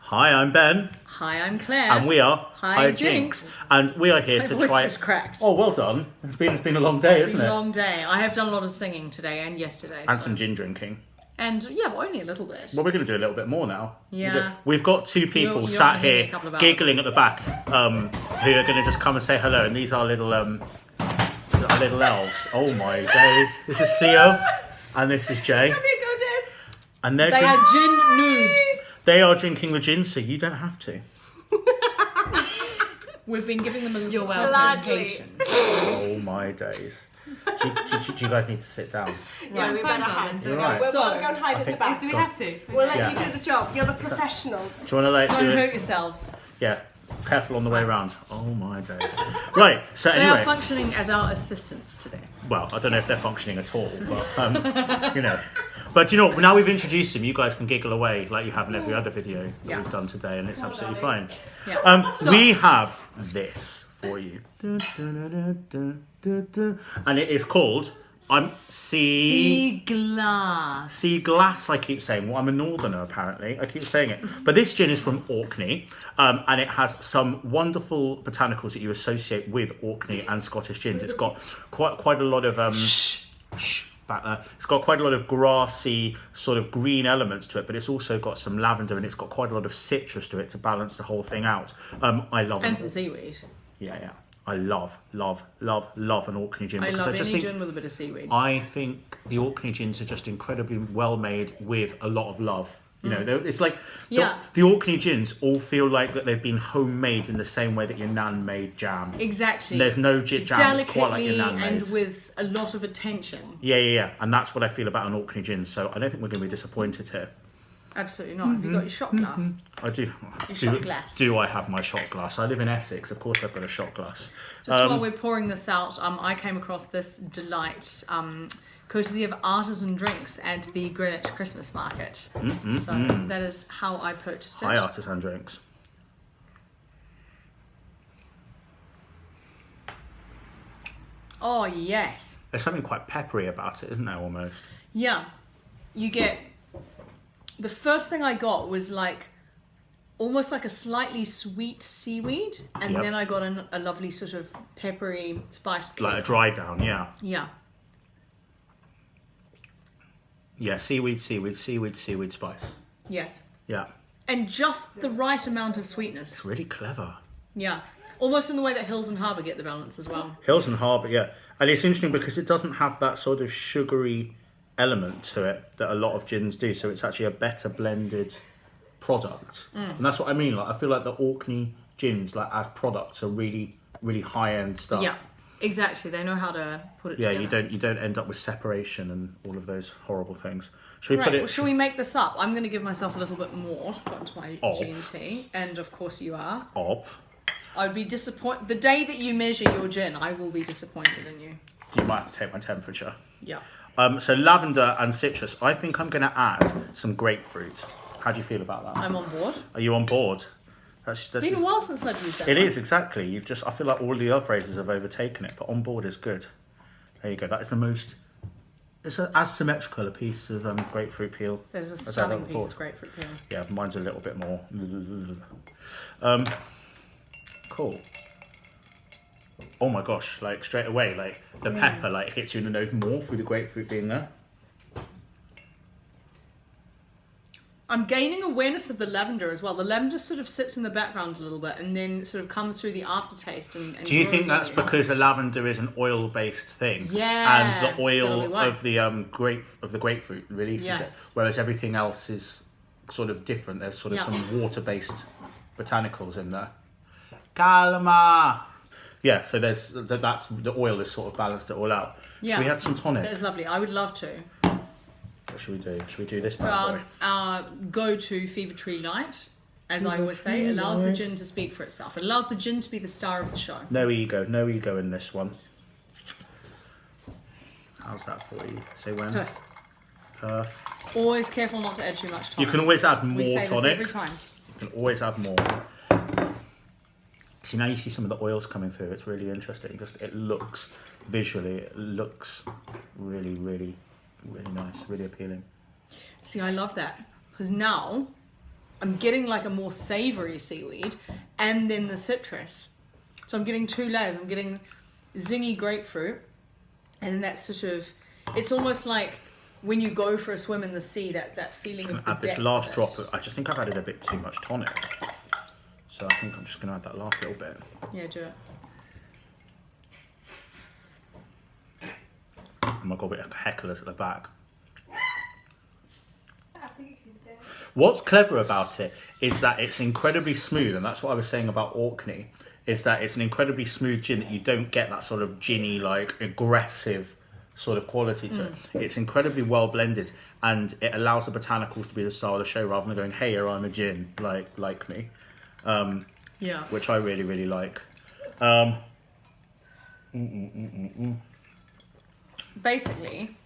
Hi, I'm Ben. Hi, I'm Claire. And we are Hi Jinx. And we are here My to voice try. just cracked. Oh, well done. It's been a long day, isn't it? Long day. I have done a lot of singing today and yesterday. And some gin drinking. And yeah, but only a little bit. Well, we're going to do a little bit more now. Yeah. We've got two people You're sat only here a couple of hours. giggling at the back, who are going to just come and say hello. And these are little elves. Oh my days! This is Theo, and this is Jay. And They are gin noobs. They are drinking the gin, so you don't have to. We've been giving them a little Gladly. Oh my days! Do you guys need to sit down? Yeah, we better hide. You're right. We'll So, go and hide in the back. Do we have to? We'll let Yeah. you do the job. You're the professionals. Do you want to Don't do hurt it? yourselves. Yeah. Careful on the way around. Oh my days! Right. So They are anyway, functioning as our assistants today. well, I don't know if they're functioning at all, but you know. But you know, now we've introduced them, you guys can giggle away like you have in every other video that we've done today, and it's absolutely fine. Yeah. We have this for you, and it is called Seaglass. Seaglass. I keep saying. Well, I'm a northerner apparently. I keep saying it. But this gin is from Orkney, and it has some wonderful botanicals that you associate with Orkney and Scottish gins. It's got quite a lot of back there. It's got quite a lot of grassy, sort of green elements to it, but it's also got some lavender and it's got quite a lot of citrus to it to balance the whole thing out. I love it. And some seaweed. Yeah. I love an Orkney gin. I because love just any think, gin with a bit of seaweed. I think the Orkney gins are just incredibly well made with a lot of love. You know, it's like the Orkney gins all feel like that they've been homemade in the same way that your nan made jam. Exactly. There's no jam that's quite like your nan made. and with a lot of attention. Yeah. And that's what I feel about an Orkney gin. So I don't think we're going to be disappointed here. Absolutely not. Have you got your shot glass? I do. Shot glass. Do I have my shot glass? I live in Essex. Of course, I've got a shot glass. Just while we're pouring this out, I came across this delight, courtesy of Artisan Drinks at the Greenwich Christmas Market. So that is how I purchased it. Hi, Artisan Drinks. Oh yes. There's something quite peppery about it, isn't there? Almost. Yeah. You get. The first thing I got was like almost like a slightly sweet seaweed, and Yep. then I got a lovely sort of peppery spice kick. Like a dry down, yeah. Yeah. Yeah, seaweed spice. Yes. Yeah. And just the right amount of sweetness. It's really clever. Yeah. Almost in the way that Hills and Harbour get the balance as well. Hills and Harbour, yeah. And it's interesting because it doesn't have that sort of sugary element to it that a lot of gins do, so it's actually a better blended product. And that's what I mean. Like I feel like the Orkney gins, like as products, are really, really high end stuff. Yeah. Exactly. They know how to put it together. You don't end up with separation and all of those horrible things. Should we put it? Well, shall we make this up? I'm going to give myself a little bit more to put into my Of. G&T, and of course you are. Of. I would be disappointed. The day that you measure your gin, I will be disappointed in you. You might have to take my temperature. Yeah. So lavender and citrus. I think I'm going to add some grapefruit. How do you feel about that? I'm on board. Are you on board? That's It's been a while since I've used that. It one. is, exactly. I feel like all the other phrases have overtaken it, but on board is good. There you go. That is the most. It's as symmetrical a piece of grapefruit peel. That is a as I've stunning ever piece poured. of grapefruit peel. Yeah, mine's a little bit more. Cool. Oh my gosh! Like straight away, like the pepper like hits you in the nose more through the grapefruit being there. I'm gaining awareness of the lavender as well. The lavender sort of sits in the background a little bit and then sort of comes through the aftertaste. And Do you think grows on that's you. because the lavender is an oil-based thing? Yeah, And the that'll be oil why. of the grapefruit releases Yes. it, whereas everything else is sort of different. There's sort of some water-based botanicals in there. Calma. Yeah, so that's the oil has sort of balanced it all out. Yeah. Should we add some tonic? That is lovely. I would love to. What should we do? Should we do this So bad boy? our go-to Fever Tree Light, as I always say, allows the gin to speak for itself. It allows the gin to be the star of the show. No ego in this one. How's that for you? Say when? Perf. Always careful not to add too much tonic. You can always add more We say tonic. this every time. You can always add more. See, now you see some of the oils coming through. It's really interesting. Just it looks visually, it looks really, really, really nice, really appealing. See, I love that because now I'm getting like a more savoury seaweed and then the citrus. So I'm getting 2 layers. I'm getting zingy grapefruit and then that sort of, it's almost like when you go for a swim in the sea, that feeling of the add this depth last of it. drop of, I just think I've added a bit too much tonic. So I think I'm just going to add that last little bit. Yeah, do it. Oh my god, we have hecklers at the back. I think she's dead. What's clever about it is that it's incredibly smooth, and that's what I was saying about Orkney, is that it's an incredibly smooth gin that you don't get that sort of ginny, like aggressive sort of quality to it. It's incredibly well blended, and it allows the botanicals to be the star of the show rather than going, hey, I'm a gin, like me. Yeah. Which I really, really like. Basically,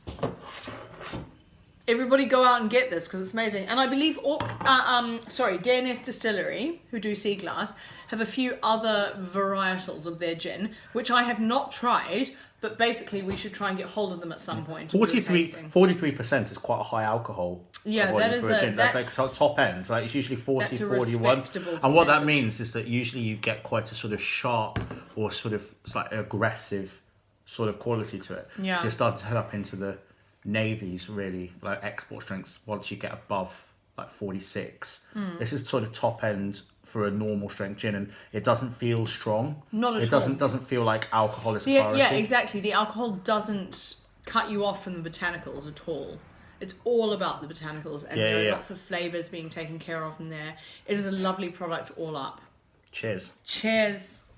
everybody go out and get this because it's amazing. And I believe, Deerness Distillery, who do Seaglass, have a few other varietals of their gin, which I have not tried, but basically we should try and get hold of them at some point. and do a tasting. 43% is quite a high alcohol. Yeah, volume that is for a- gin. That's like that's- top end. Like it's usually 40, that's a 41. respectable And what that percentage. means is that usually you get quite a sort of sharp or sort of slightly aggressive sort of quality to it. Yeah. So you start to head up into the navies, really, like export strengths once you get above like 46. This is sort of top end for a normal strength gin, and it doesn't feel strong. Not at it all. doesn't feel like alcohol is a Yeah, priority. yeah, exactly. The alcohol doesn't cut you off from the botanicals at all. It's all about the botanicals, and there are lots of flavours being taken care of in there. It is a lovely product all up. Cheers. Cheers.